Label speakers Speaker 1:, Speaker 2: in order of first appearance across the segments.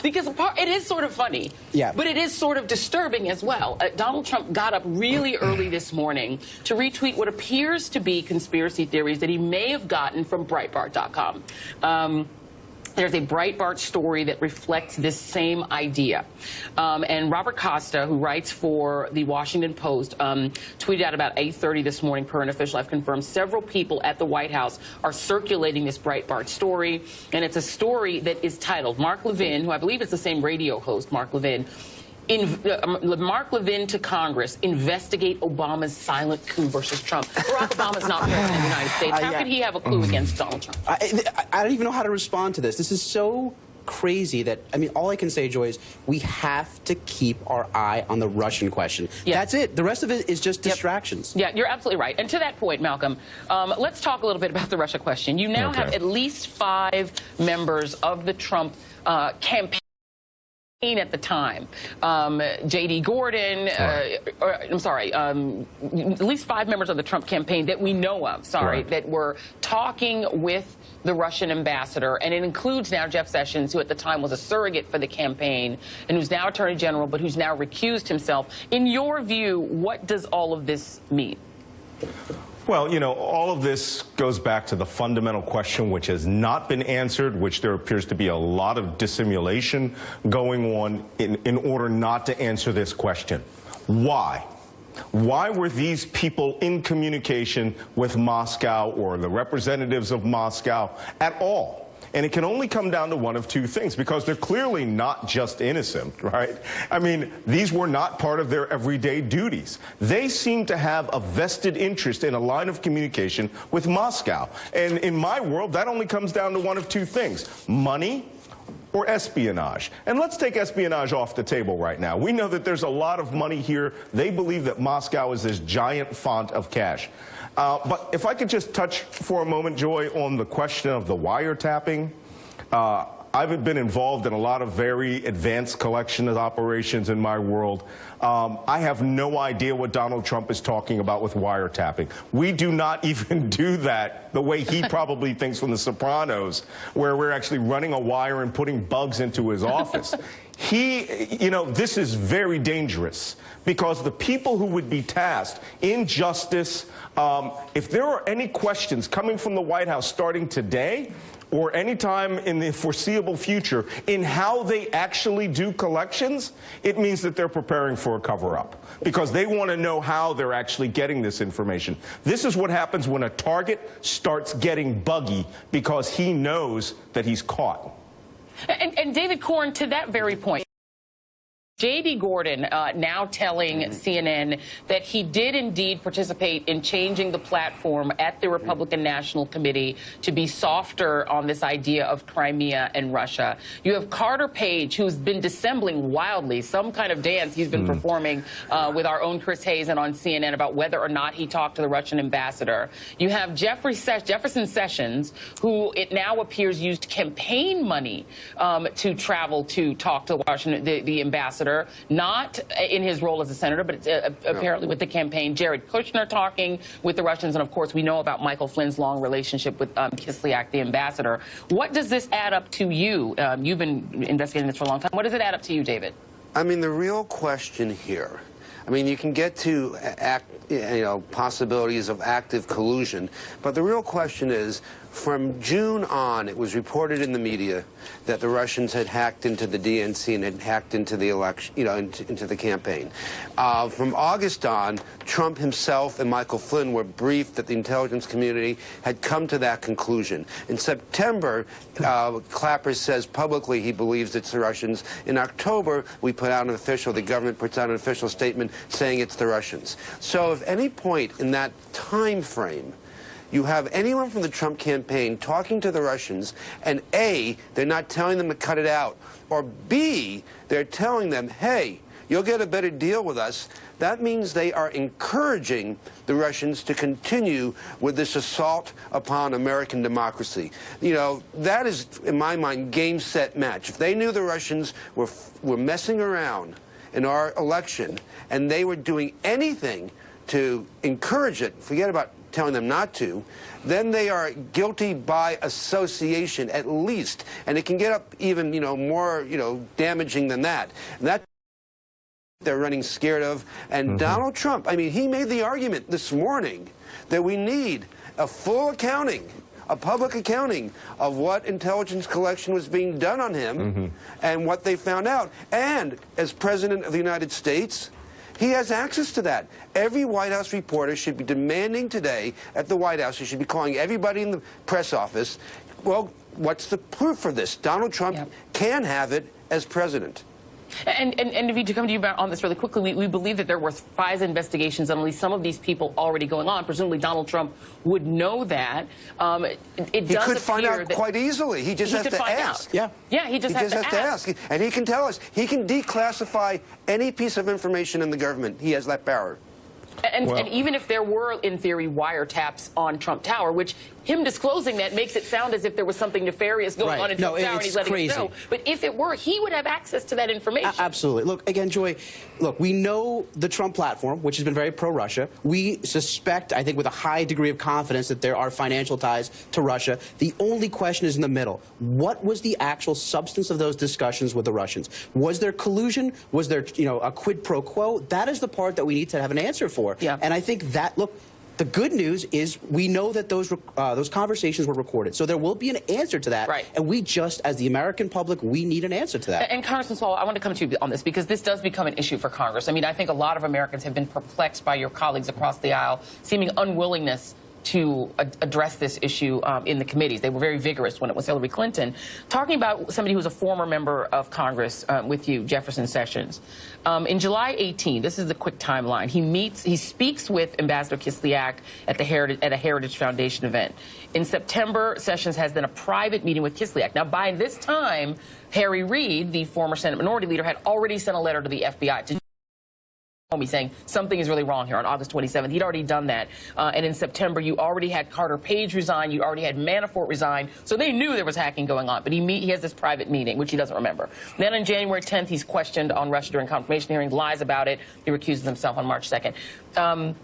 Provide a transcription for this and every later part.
Speaker 1: because it is sort of funny, but it is sort of disturbing as well. Donald Trump got up really early this morning to retweet what appears to be conspiracy theories that he may have gotten from Breitbart.com. There's a Breitbart story that reflects this same idea. And Robert Costa, who writes for the Washington Post, tweeted out about 8:30 this morning, per an official I've confirmed, several people at the White House are circulating this Breitbart story. And it's a story that is titled, Mark Levin, who I believe is the same radio host, Mark Levin, Mark Levin to Congress, investigate Obama's silent coup versus Trump. Barack Obama's not president of the United States. How could he have a clue against Donald Trump?
Speaker 2: I don't even know how to respond to this. This is so crazy that, I mean, all I can say, Joy, is we have to keep our eye on the Russian question. That's it. The rest of it is just distractions.
Speaker 1: Yeah, you're absolutely right. And to that point, Malcolm, let's talk a little bit about the Russia question. You now have at least 5 members of the Trump campaign at the time, J.D. Gordon, I'm sorry, at least 5 members of the Trump campaign that we know of, that were talking with the Russian ambassador, and it includes now Jeff Sessions, who at the time was a surrogate for the campaign, and who's now Attorney General, but who's now recused himself. In your view, what does all of this mean?
Speaker 3: Well, you know, all of this goes back to the fundamental question which has not been answered, which there appears to be a lot of dissimulation going on in order not to answer this question. Why? Why were these people in communication with Moscow or the representatives of Moscow at all? And it can only come down to one of 2 things, because they're clearly not just innocent, right? I mean, these were not part of their everyday duties. They seem to have a vested interest in a line of communication with Moscow. And in my world, that only comes down to one of 2 things: money or espionage. And let's take espionage off the table right now. We know that there's a lot of money here. They believe that Moscow is this giant font of cash. But if I could just touch for a moment, Joy, on the question of the wiretapping. I've been involved in a lot of very advanced collection operations in my world. I have no idea what Donald Trump is talking about with wiretapping. We do not even do that the way he probably thinks from The Sopranos, where we're actually running a wire and putting bugs into his office. You know, this is very dangerous, because the people who would be tasked in justice, if there are any questions coming from the White House starting today, or any time in the foreseeable future, in how they actually do collections, it means that they're preparing for a cover-up, because they want to know how they're actually getting this information. This is what happens when a target starts getting buggy, because he knows that he's caught.
Speaker 1: And David Corn, to that very point, J.D. Gordon now telling CNN that he did indeed participate in changing the platform at the Republican National Committee to be softer on this idea of Crimea and Russia. You have Carter Page, who's been dissembling wildly, some kind of dance he's been performing with our own Chris Hazen on CNN about whether or not he talked to the Russian ambassador. You have Jefferson Sessions, who it now appears used campaign money to travel to talk to the ambassador. Not in his role as a senator, but apparently with the campaign. Jared Kushner talking with the Russians, and of course we know about Michael Flynn's long relationship with Kislyak, the ambassador. What does this add up to you? You've been investigating this for a long time. What does it add up to you, David?
Speaker 4: I mean, the real question here, I mean, you can get to possibilities of active collusion, but the real question is, from June on, it was reported in the media that the Russians had hacked into the DNC and had hacked into the election, into the campaign. From August on, Trump himself and Michael Flynn were briefed that the intelligence community had come to that conclusion. In September, Clapper says publicly he believes it's the Russians. In October, the government puts out an official statement saying it's the Russians. So if any point in that time frame you have anyone from the Trump campaign talking to the Russians, and A, they're not telling them to cut it out, or B, they're telling them, hey, you'll get a better deal with us, that means they are encouraging the Russians to continue with this assault upon American democracy. You know, that is, in my mind, game, set, match. If they knew the Russians were messing around in our election, and they were doing anything to encourage it, forget about telling them not to, then they are guilty by association at least. And it can get up even, more, damaging than that. And that they're running scared of. And Donald Trump, I mean, he made the argument this morning that we need a full accounting, a public accounting of what intelligence collection was being done on him and what they found out. And as President of the United States, he has access to that. Every White House reporter should be demanding today at the White House, he should be calling everybody in the press office, well, what's the proof for this? Donald Trump can have it as president.
Speaker 1: And if you to come to you on this really quickly, we believe that there were FISA investigations on at least some of these people already going on. Presumably Donald Trump would know that. He
Speaker 4: could find out quite easily. He just has to ask.
Speaker 1: Yeah, he just has to ask.
Speaker 4: And he can tell us. He can declassify any piece of information in the government. He has that power.
Speaker 1: And even if there were, in theory, wiretaps on Trump Tower, which him disclosing that makes it sound as if there was something nefarious going on in Trump Tower and he's letting us know. But if it were, he would have access to that information.
Speaker 2: Absolutely. Look, again, Joy, look, we know the Trump platform, which has been very pro-Russia. We suspect, I think with a high degree of confidence, that there are financial ties to Russia. The only question is in the middle. What was the actual substance of those discussions with the Russians? Was there collusion? Was there, a quid pro quo? That is the part that we need to have an answer for.
Speaker 1: Yeah.
Speaker 2: And I think that, look, the good news is we know that those conversations were recorded. So there will be an answer to that.
Speaker 1: Right.
Speaker 2: And we just, as the American public, we need an answer to that.
Speaker 1: And Congressman Swalwell, I want to come to you on this because this does become an issue for Congress. I mean, I think a lot of Americans have been perplexed by your colleagues across the aisle, seeming unwillingness to address this issue in the committees. They were very vigorous when it was Hillary Clinton. Talking about somebody who's a former member of Congress with you, Jefferson Sessions. In July 18, this is the quick timeline, he speaks with Ambassador Kislyak at a Heritage Foundation event. In September, Sessions has then a private meeting with Kislyak. Now, by this time, Harry Reid, the former Senate Minority Leader, had already sent a letter to the FBI to me saying something is really wrong here on August 27th. He'd already done that. And in September, you already had Carter Page resign. You already had Manafort resign. So they knew there was hacking going on. But he has this private meeting, which he doesn't remember. Then on January 10th, he's questioned on Russia during confirmation hearings, lies about it. He recuses himself on March 2nd.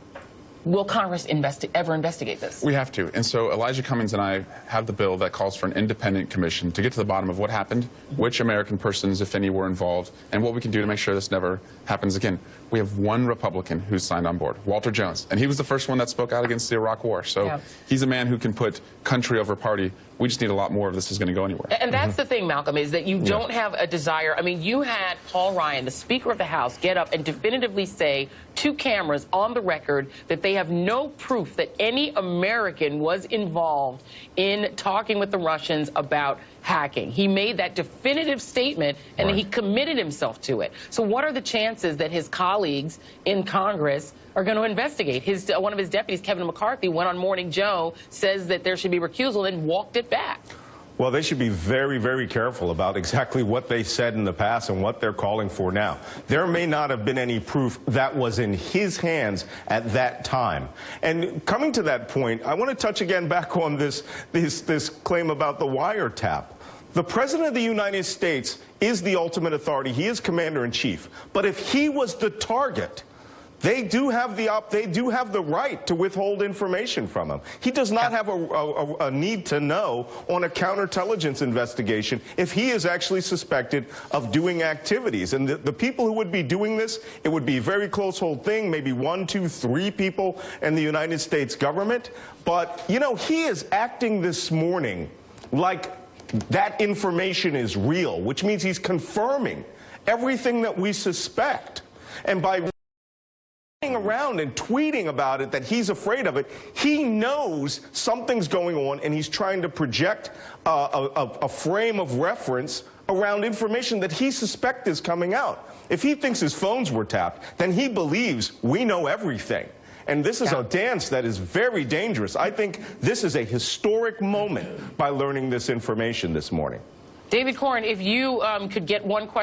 Speaker 1: Will Congress ever investigate this?
Speaker 5: We have to. And so Elijah Cummings and I have the bill that calls for an independent commission to get to the bottom of what happened, which American persons, if any, were involved, and what we can do to make sure this never happens again. We have one Republican who's signed on board, Walter Jones, and he was the first one that spoke out against the Iraq War. So he's a man who can put country over party. We just need a lot more if this is going to go anywhere.
Speaker 1: And that's the thing, Malcolm, is that you don't have a desire. I mean, you had Paul Ryan, the Speaker of the House, get up and definitively say to cameras on the record that they have no proof that any American was involved in talking with the Russians about hacking. He made that definitive statement, and he committed himself to it. So what are the chances that his colleagues in Congress are going to investigate? One of his deputies, Kevin McCarthy, went on Morning Joe, says that there should be recusal, and walked it back.
Speaker 3: Well, they should be very, very careful about exactly what they said in the past and what they're calling for now. There may not have been any proof that was in his hands at that time. And coming to that point, I want to touch again back on this claim about the wiretap. The President of the United States is the ultimate authority. He is commander-in-chief. But if he was the target, they do have the right to withhold information from him. He does not have a need to know on a counterintelligence investigation if he is actually suspected of doing activities. And the people who would be doing this, it would be a very close hold thing, maybe 1, 2, 3 people in the United States government. But, he is acting this morning like that information is real, which means he's confirming everything that we suspect. And by around and tweeting about it, that he's afraid of it, he knows something's going on, and he's trying to project a frame of reference around information that he suspects is coming out. If he thinks his phones were tapped, then he believes we know everything. And this is a dance that is very dangerous. I think this is a historic moment by learning this information this morning.
Speaker 1: David Corn, if you could get one question